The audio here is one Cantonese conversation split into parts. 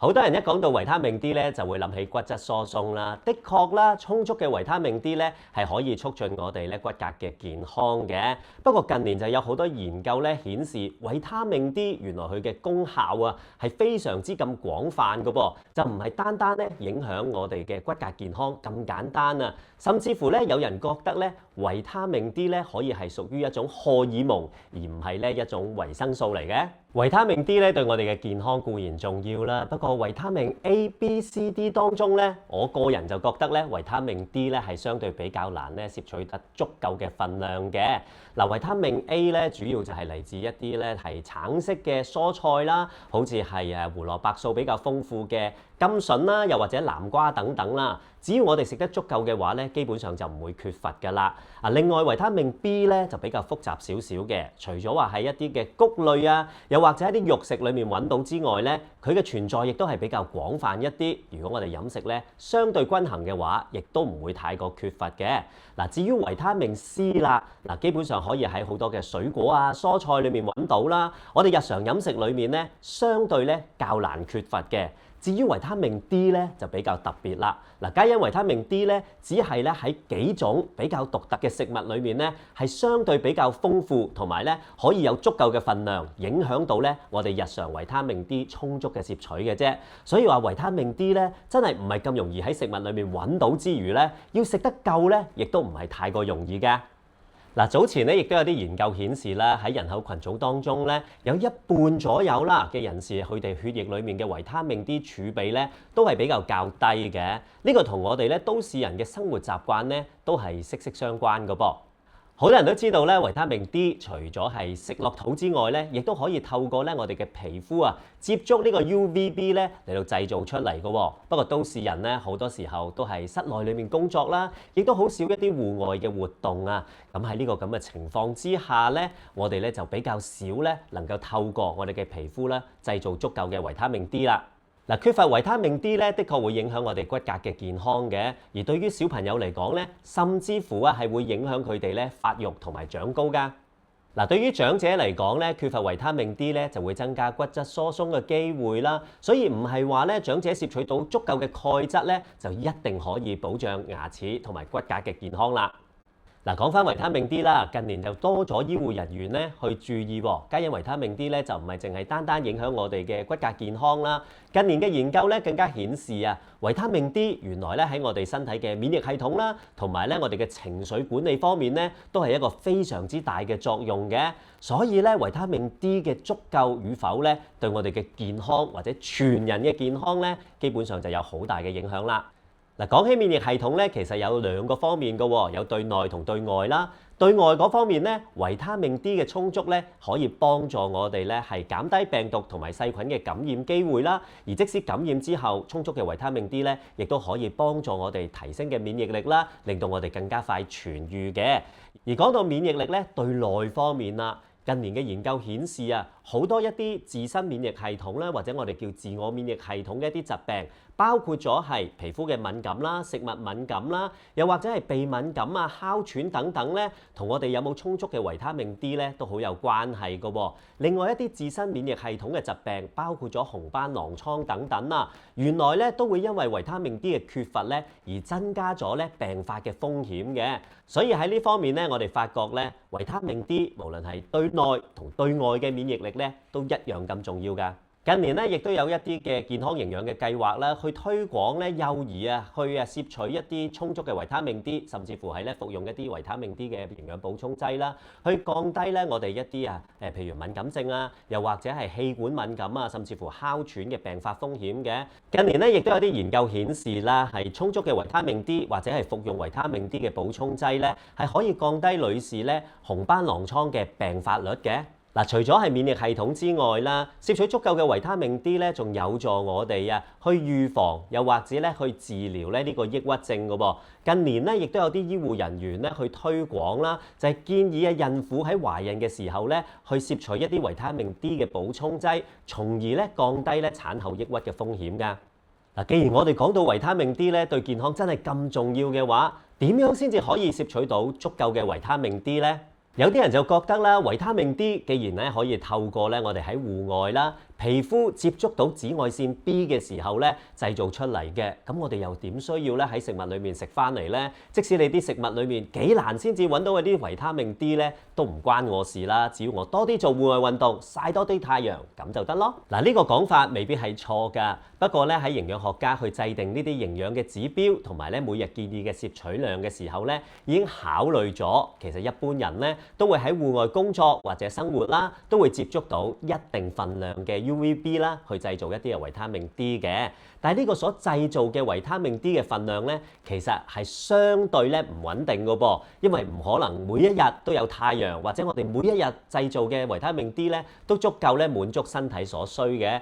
好多人一講到維他命 D 咧，就會諗起骨質疏鬆啦。的確啦，充足嘅維他命 D 咧係可以促進我哋咧骨骼嘅健康嘅。不過近年就有好多研究咧顯示，維他命 D 原來佢嘅功效啊係非常之咁廣泛嘅噃，就唔係單單咧影響我哋嘅骨骼健康咁簡單啊。甚至乎咧有人覺得咧維他命 D 咧可以係屬於一種荷爾蒙，而唔係咧一種維生素嚟嘅。維他命 D 咧對我哋嘅健康固然重要啦，不過維他命 A、B、C、D 當中咧，我個人就覺得咧維他命 D 咧係相對比較難咧攝取得足夠嘅份量嘅。嗱，維他命 A 咧主要就係嚟自一啲咧係橙色嘅蔬菜啦，好似係胡蘿蔔素比較豐富嘅甘筍啦，又或者南瓜等等啦。只要我哋食得足夠嘅話咧，基本上就唔會缺乏㗎啦。另外維他命 B 咧就比較複雜少少嘅，除咗話係一啲嘅穀類啊，又或者喺啲肉食裡面揾到之外咧，佢嘅存在亦都係比較廣泛一啲。如果我哋飲食咧相對均衡嘅話，亦都唔會太過缺乏嘅。嗱，至於維他命 C 啦，嗱基本上可以喺好多嘅水果啊、蔬菜裡面揾到啦。我哋日常飲食裡面咧，相對咧較難缺乏嘅。至於維他命 D 咧就比較特別啦。嗱，皆因維他命 D 咧只係咧喺幾種比較獨特嘅食物裏面咧係相對比較豐富，同埋咧可以有足夠嘅份量，影響到咧我哋日常維他命 D 充足嘅攝取嘅啫。所以話維他命 D 咧真係唔係咁容易喺食物裏面揾到之餘咧，要食得夠咧，亦都唔係太過容易嘅。嗱，早前咧亦都有啲研究顯示啦，喺人口群組當中咧，有一半左右啦嘅人士，佢哋血液裡面嘅維他命 D 儲備咧都係比較較低嘅。呢個同我哋咧都市人嘅生活習慣咧都係息息相關嘅噃。好多人都知道咧，維他命 D 除咗係食落肚之外咧，亦都可以透過咧我哋嘅皮膚啊接觸呢個 UVB 咧嚟到製造出嚟嘅喎。不過都市人咧好多時候都係室內裏面工作啦，亦都好少一啲戶外嘅活動啊。咁喺呢個咁嘅情況之下咧，我哋咧就比較少咧能夠透過我哋嘅皮膚咧製造足夠嘅維他命 D 啦。嗱，缺乏維他命 D 咧，的確會影響我哋骨骼嘅健康嘅。而對於小朋友嚟講咧，甚至乎啊係會影響佢哋咧發育同埋長高㗎。嗱，對於長者嚟講咧，缺乏維他命 D 咧就會增加骨質疏鬆嘅機會啦。所以唔係話咧長者攝取到足夠嘅鈣質咧，就一定可以保障牙齒同埋骨骼嘅健康啦。嗱，講翻維他命 D 啦，近年就多咗醫護人員咧去注意喎，皆因維他命 D 咧就唔係淨係單單影響我哋嘅骨骼健康啦。近年嘅研究咧更加顯示啊，維他命 D 原來咧喺我哋身體嘅免疫系統啦，同埋咧我哋嘅情緒管理方面咧，都係一個非常之大嘅作用嘅。所以咧維他命 D 嘅足夠與否咧，對我哋嘅健康或者全人嘅健康咧，基本上就有好大嘅影響啦。嗱，講起免疫系統咧，其實有兩個方面嘅喎，有對內同對外啦。對外嗰方面咧，維他命 D 嘅充足咧，可以幫助我哋咧係減低病毒同埋細菌嘅感染機會啦。而即使感染之後，充足嘅維他命 D 咧，亦都可以幫助我哋提升嘅免疫力啦，令到我哋更加快痊癒嘅。而講到免疫力咧，對內方面啦。近年嘅研究顯示啊，好多一啲自身免疫系統啦，或者我哋叫自我免疫系統嘅一啲疾病，包括咗係皮膚嘅敏感啦、食物敏感啦，又或者係鼻敏感啊、哮喘等等咧，同我哋有冇充足嘅維他命 D 咧，都好有關係嘅喎。另外一啲自身免疫系統嘅疾病，包括咗紅斑狼瘡等等啊，原來咧都會因為維他命 D 嘅缺乏咧，而增加咗咧病發嘅風險嘅。所以喺呢方面咧，我哋發覺咧，維他命 D 無論係對內同對外嘅免疫力咧，都一樣咁重要㗎。近年咧，亦都有一啲嘅健康營養嘅計劃啦，去推廣咧幼兒啊，去攝取一啲充足嘅維他命 D， 甚至乎係咧服用一啲維他命 D 嘅營養補充劑啦，去降低咧我哋一啲譬如敏感症啊，又或者係氣管敏感啊，甚至乎哮喘嘅病發風險嘅。近年咧，亦都有啲研究顯示啦，係充足嘅維他命 D 或者係服用維他命 D 嘅補充劑咧，係可以降低女士咧紅斑狼瘡嘅病發率嘅。嗱，除咗係免疫系統之外啦，攝取足夠嘅維他命 D 咧，仲有助我哋去預防，又或者咧去治療咧呢個抑鬱症嘅噃。近年咧，亦都有啲醫護人員咧去推廣啦，就係建議孕婦喺懷孕嘅時候咧，去攝取一啲維他命 D 嘅補充劑，從而咧降低咧產後抑鬱嘅風險㗎。嗱，既然我哋講到維他命 D 咧對健康真係咁重要嘅話，點樣先至可以攝取到足夠嘅維他命 D 咧？有啲人就覺得啦，維他命 D 既然咧可以透過咧我哋喺戶外啦，皮膚接觸到紫外線 B 嘅時候咧製造出嚟嘅。咁我哋又點需要咧喺食物裡面食翻嚟咧？即使你啲食物裡面幾難先至揾到嗰啲維他命 D 咧，都唔關我事啦。只要我多啲做戶外運動，曬多啲太陽，咁就得咯。嗱，呢個講法未必係錯㗎。不過咧喺營養學家去制定呢啲營養嘅指標同埋咧每日建議嘅攝取量嘅時候咧，已經考慮咗其實一般人咧都會喺戶外工作或者生活啦，都會接觸到一定份量嘅 UVB 啦，去製造一啲嘅維他命 D 嘅。但係呢個所製造嘅維他命 D 嘅份量咧，其實係相對咧唔穩定㗎噃，因為唔可能每一日都有太陽，或者我哋每一日製造嘅維他命 D 咧都足夠咧滿足身體所需嘅。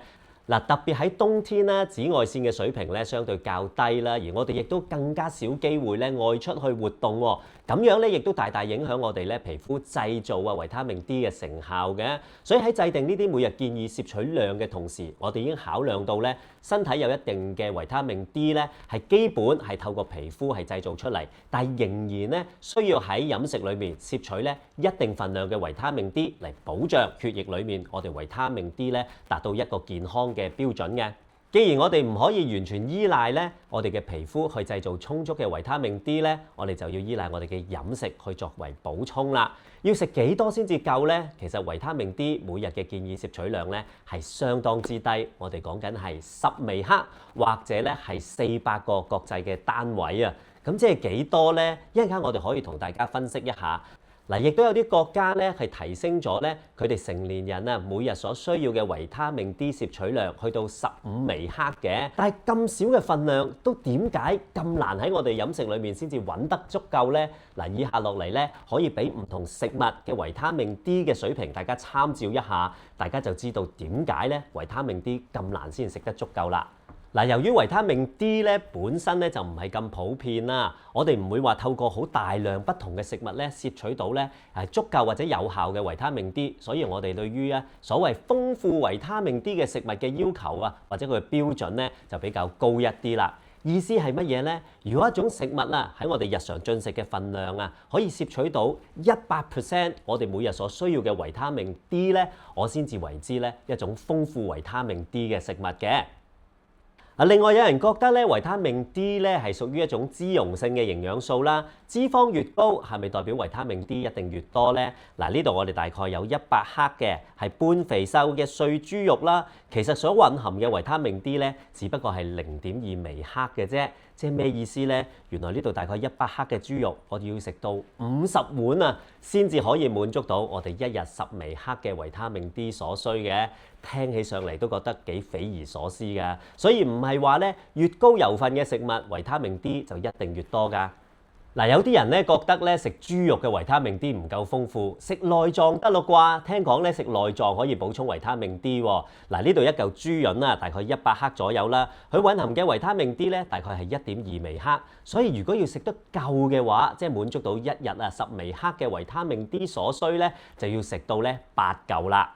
嗱，特別喺冬天啦，紫外線嘅水平咧相對較低啦，而我哋亦都更加少機會咧外出去活動喎，咁樣咧亦都大大影響我哋咧皮膚製造維他命 D 嘅成效嘅。所以喺制定呢啲每日建議攝取量嘅同時，我哋已經考量到咧身體有一定嘅維他命 D 咧係基本係透過皮膚係製造出嚟，但係仍然咧需要喺飲食裏面攝取咧一定份量嘅維他命 D 嚟保障血液裏面我哋維他命 D 咧達到一個健康嘅標準嘅。既然我哋唔可以完全依賴咧我哋嘅皮膚去製造充足嘅維他命 D 咧，我哋就要依賴我哋嘅飲食去作為補充啦。要食幾多先至夠呢？其實維他命 D 每日嘅建議攝取量咧係相當之低，我哋講緊係10微克或者咧係400個國際嘅單位啊。咁即係幾多呢？一陣間我哋可以同大家分析一下。嗱，亦都有啲國家咧係提升咗咧佢哋成年人啊每日所需要嘅維他命 D 攝取量去到15微克嘅，但係咁少嘅份量都點解咁難喺我哋飲食裏面先至揾得足夠呢？嗱，以下落嚟咧可以俾唔同食物嘅維他命 D 嘅水平大家參照一下，大家就知道點解咧維他命 D 咁難先食得足夠啦。嗱，由於維他命 D 咧本身咧就唔係咁普遍啦，我哋唔會話透過好大量不同嘅食物咧攝取到咧係足夠或者有效嘅維他命 D， 所以我哋對於所謂豐富維他命 D 嘅食物嘅要求啊，或者佢嘅標準咧就比較高一啲啦。意思係乜嘢呢？如果一種食物啊喺我哋日常進食嘅份量啊，可以攝取到100%我哋每日所需要嘅維他命 D 咧，我先至為之咧一種豐富維他命 D 嘅食物嘅。另外有人覺得咧維他命 D 咧係屬於一種脂溶性嘅營養素啦，脂肪越高係咪代表維他命 D 一定越多呢？嗱，呢度我哋大概有100克嘅係半肥瘦嘅碎豬肉啦，其實所蘊含嘅維他命 D 咧只不過係0.2微克嘅啫，即係咩意思呢？原來呢度大概100克嘅豬肉，我哋要食到50碗啊，先至可以滿足到我哋一日10微克嘅維他命 D 所需嘅。聽起上嚟都覺得幾匪夷所思㗎，所以唔係話咧越高油份嘅食物維他命 D 就一定越多㗎。嗱，有啲人咧覺得咧食豬肉嘅維他命 D 唔夠豐富，食內臟得咯啩？聽講咧食內臟可以補充維他命 D 喎。嗱，呢度一嚿豬潤啦，大概100克左右啦，佢蘊含嘅維他命 D 咧大概係1.2微克，所以如果要食得夠嘅話，即係滿足到一日10微克嘅維他命 D 所需咧，就要食到咧8嚿啦。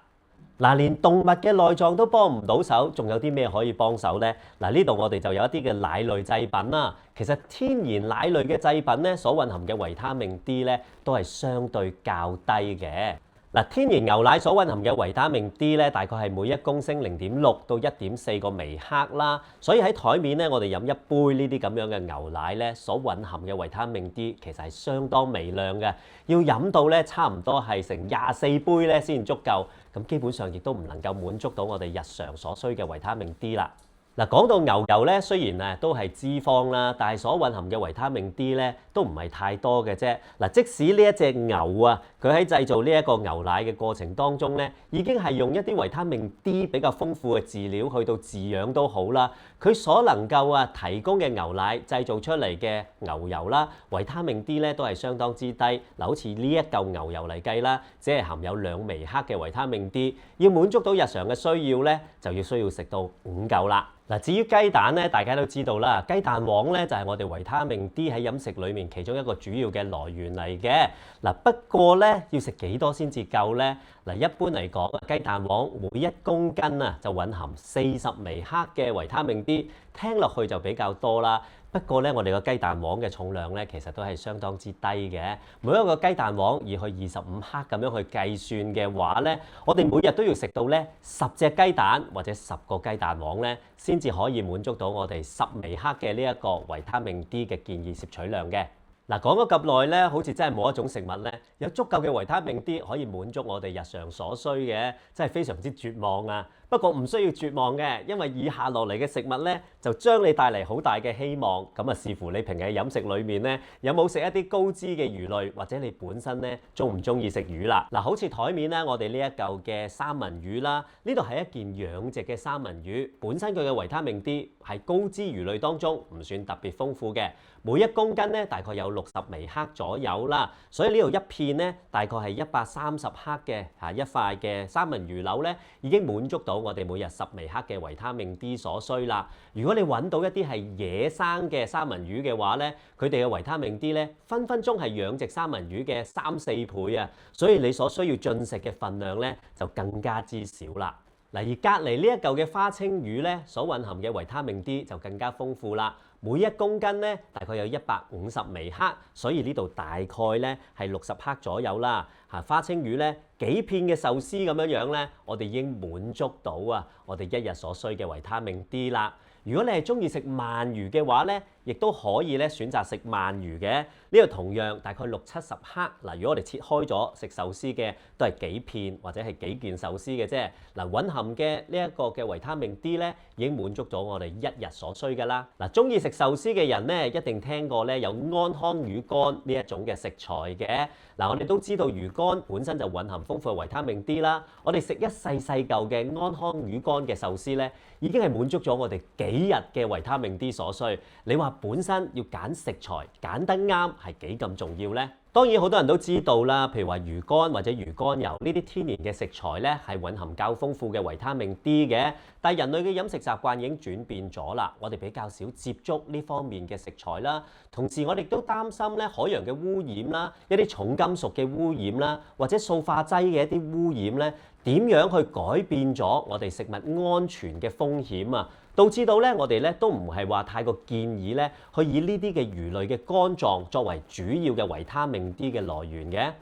嗱，連動物嘅內臟都幫唔到手，仲有啲咩可以幫手呢？嗱，呢度我哋就有一啲嘅奶類製品啦。其實天然奶類嘅製品咧，所蘊含嘅維他命 D 咧，都係相對較低嘅。嗱，天然牛奶所蘊含嘅維他命 D 咧，大概係每1公升0.6到1.4個微克啦。所以喺台面咧，我哋飲一杯呢啲咁樣嘅牛奶咧，所蘊含嘅維他命 D 其實係相當微量嘅，要飲到咧差唔多係成24杯咧先足夠。咁基本上亦都唔能夠滿足到我哋日常所需嘅維他命 D 啦。嗱，講到牛油咧，雖然都係脂肪啦，但係所蘊含嘅維他命 D 咧都唔係太多嘅啫。嗱，即使呢一隻牛啊，佢喺製造呢一個牛奶嘅過程當中咧，已經係用一啲維他命 D 比較豐富嘅飼料去到飼養都好啦，佢所能夠提供嘅牛奶製造出嚟嘅牛油啦，維他命 D 咧都係相當之低。嗱，好似呢一嚿牛油嚟計啦，只係含有2微克嘅維他命 D， 要滿足到日常嘅需要咧，就要需要食到5嚿啦。嗱，至於雞蛋咧，大家都知道啦，雞蛋黃咧就係我哋維他命 D 喺飲食裡面其中一個主要嘅來源嚟嘅。嗱，不過咧要食幾多先至夠咧？嗱，一般嚟講，雞蛋黃每1公斤就蘊含40微克嘅維他命 D， 聽落去就比較多啦。不過咧，我哋個雞蛋黃嘅重量咧，其實都係相當之低嘅。每一個雞蛋黃以去25克咁樣去計算嘅話咧，我哋每日都要食到咧10隻雞蛋或者10個雞蛋黃咧，先至可以滿足到我哋10微克嘅呢一個維他命 D 嘅建議攝取量嘅。嗱，講咗咁耐咧，好似真係冇一種食物咧有足夠嘅維他命 D 可以滿足我哋日常所需嘅，真係非常之絕望啊！不過唔需要絕望嘅，因為以下落嚟嘅食物咧就將你帶嚟好大嘅希望。咁啊，視乎你平日飲食裏面咧有冇食一啲高脂嘅魚類，或者你本身咧中唔中意食魚啦？嗱，好似台面咧，我哋呢一嚿嘅三文魚啦，呢度係一件養殖嘅三文魚，本身佢嘅維他命 D 係高脂魚類當中唔算特別豐富嘅，每1公斤咧大概有60微克左右啦。所以呢度一片咧大概係130克嘅一塊嘅三文魚柳咧，已經滿足到我哋每日10微克嘅維他命 D 所需啦。如果你揾到一啲係野生嘅三文魚嘅話咧，佢哋嘅維他命 D 咧分分鐘係養殖三文魚嘅3、4倍啊！所以你所需要進食嘅份量咧就更加之少啦。嗱，而隔離呢一嚿嘅花青魚咧，所蘊含嘅維他命 D 就更加豐富啦。每1公斤咧大概有150微克，所以呢度大概咧係60克左右啦。花青魚咧幾片嘅壽司咁樣樣咧，我哋已經滿足到我哋一日所需嘅維他命 D 啦。如果你係中意食鰻魚嘅話咧，亦都可以咧選擇食鰻魚嘅。呢個同樣大概60-70克。嗱，如果我哋切開咗食壽司嘅，都係幾片或者係幾件壽司嘅啫。嗱，蘊含嘅呢一個嘅維他命 D 咧，已經滿足咗我哋一日所需㗎啦。嗱，中意食壽司嘅人咧，一定聽過咧有安康魚肝呢一種嘅食材嘅。嗱，我哋都知道魚肝本身就蘊含豐富嘅維他命 D 啦。我哋食一細細嚿嘅安康魚肝嘅壽司咧，已經係滿足咗我哋幾日嘅維他命 D 所需。你話本身要揀食材揀得啱係幾咁重要呢？當然好多人都知道啦，譬如話魚肝或者魚肝油呢啲天然嘅食材咧，係蘊含較豐富嘅維他命 D 嘅。但係人類嘅飲食習慣已經轉變咗啦，我哋比較少接觸呢方面嘅食材啦。同時我哋都擔心咧海洋嘅污染啦，一啲重金屬嘅污染啦，或者塑化劑嘅一啲污染咧，點樣去改變咗我哋食物安全嘅風險啊？導致到咧，我哋咧都唔係話太過建議咧，去以呢啲嘅魚類嘅肝臟作為主要嘅維他命 D 嘅來源嘅。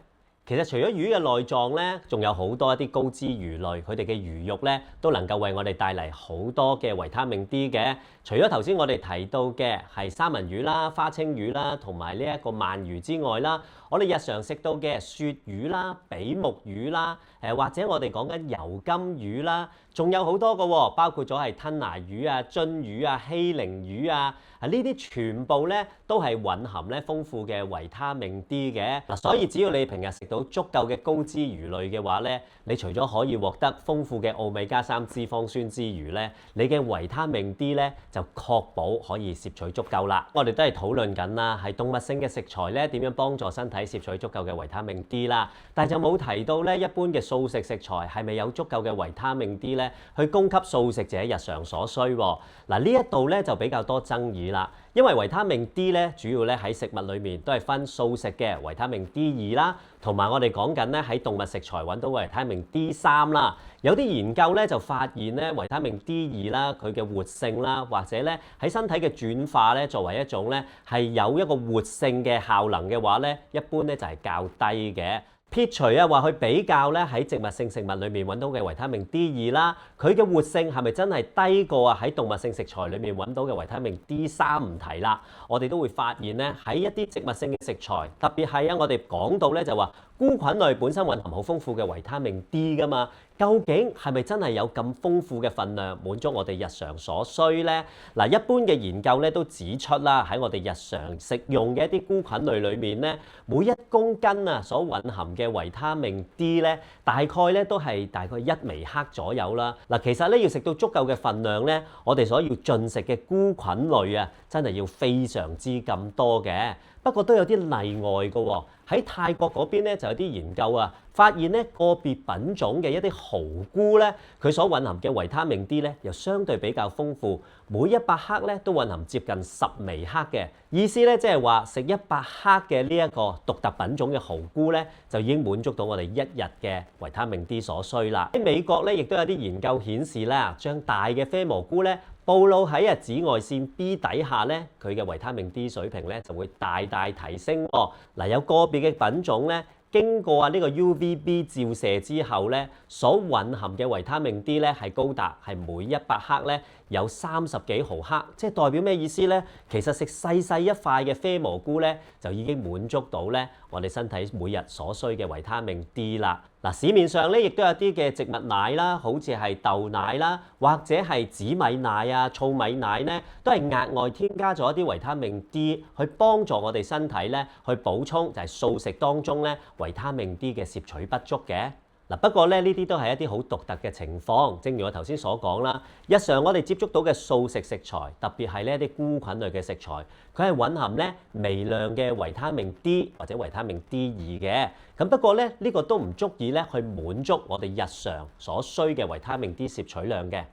其實除咗魚嘅內臟咧，仲有好多一啲高脂魚類，佢哋嘅魚肉咧都能夠為我哋帶嚟好多嘅維他命 D 嘅。除咗頭先我哋提到嘅係三文魚啦、花青魚啦，同埋呢一個鰻魚之外啦，我哋日常食到嘅鱈魚啦、比目魚啦，或者我哋講緊油甘魚啦，仲有好多個喎，包括咗係吞拿魚啊、鱒魚啊、希靈魚啊，呢啲全部咧都係蘊含咧豐富嘅維他命 D 嘅。嗱，所以只要你平日食到足夠嘅高脂魚類嘅話咧，你除咗可以獲得豐富嘅奧米加3脂肪酸之餘咧，你嘅維他命 D 咧就確保可以攝取足夠啦。我哋都係討論緊啦，係動物性嘅食材咧點樣幫助身體攝取足夠嘅維他命 D 啦，但係就冇提到咧一般嘅素食食材係咪有足夠嘅維他命 D 咧去供給素食者日常所需喎。嗱，呢一度咧就比較多爭議啦。因為維他命 D 咧，主要咧喺食物裏面都係分素食嘅維他命 D2啦，同埋我哋講緊咧喺動物食材揾到維他命 D3啦。有啲研究咧就發現咧維他命 D2啦，佢嘅活性啦，或者咧喺身體嘅轉化咧，作為一種咧係有一個活性嘅效能嘅話咧，一般咧就係較低嘅。撇除話去比較咧喺植物性食物裏面揾到嘅維他命 D2啦，佢嘅活性係咪真係低過喺動物性食材裏面揾到嘅維他命 D3唔提啦？我哋都會發現咧喺一啲植物性嘅食材，特別係我哋講到咧就話菇菌類本身蘊含好豐富嘅維他命 D 㗎嘛。究竟係咪真係有咁豐富嘅份量滿足我哋日常所需呢？嗱，一般嘅研究咧都指出啦，喺我哋日常食用嘅一啲菇菌類裏面咧，每1公斤所蘊含嘅維他命 D 咧，大概咧都係大概1微克左右啦。嗱，其實咧要食到足夠嘅份量咧，我哋所要進食嘅菇菌類真係要非常之咁多嘅。不過都有啲例外嘅喎，喺泰國嗰邊咧就有啲研究發現咧個別品種嘅一啲蠔菇咧，佢所蘊含嘅維他命 D 咧又相對比較豐富，每100克咧都蘊含接近10微克嘅。意思咧即係話食100克嘅呢一個獨特品種嘅蠔菇咧，就已經滿足到我哋一日嘅維他命 D 所需啦。喺美國咧，亦都有啲研究顯示啦，將大嘅啡蘑菇咧暴露喺紫外線 B 底下咧，佢嘅維他命 D 水平咧就會大大提升喎。嗱，有個別嘅品種咧，經過呢個 UVB 照射之後咧，所蘊含嘅維他命 D 咧係高達係每100克咧有30幾毫克，即係代表咩意思咧？其實食細細一塊嘅啡蘑菇咧，就已經滿足到咧我哋身體每日所需嘅維他命 D 啦。嗱，市面上咧亦都有啲嘅植物奶啦，好似係豆奶啦，或者係紫米奶啊、糙米奶咧，都係額外添加咗一啲維他命 D 去幫助我哋身體咧去補充就係素食當中咧維他命 D 嘅攝取不足嘅。嗱，不過咧呢啲都係一啲好獨特嘅情況，正如我頭先所講啦。日常我哋接觸到嘅素食食材，特別係呢一啲菇菌類嘅食材，佢係蘊含咧微量嘅維他命 D 或者維他命 D2嘅。咁不過咧呢個都唔足以咧去滿足我哋日常所需嘅維他命 D 攝取量嘅。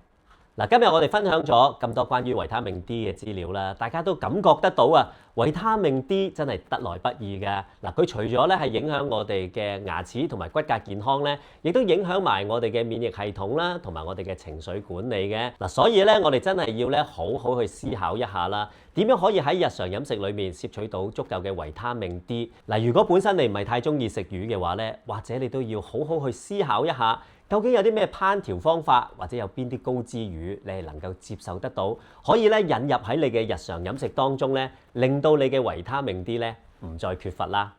嗱，今日我哋分享咗咁多關於維他命 D 嘅資料啦，大家都感覺得到啊，維他命 D 真係得來不易嘅。嗱，佢除咗咧係影響我哋嘅牙齒同埋骨骼健康咧，亦都影響埋我哋嘅免疫系統啦，同埋我哋嘅情緒管理嘅。嗱，所以咧我哋真係要咧好好去思考一下啦，點樣可以喺日常飲食裏面攝取到足夠嘅維他命 D。嗱，如果本身你唔係太中意食魚嘅話咧，或者你都要好好去思考一下。究竟有啲咩烹調方法，或者有邊啲高脂魚你係能夠接受得到，可以咧引入喺你嘅日常飲食當中咧，令到你嘅維他命 D 咧唔再缺乏啦。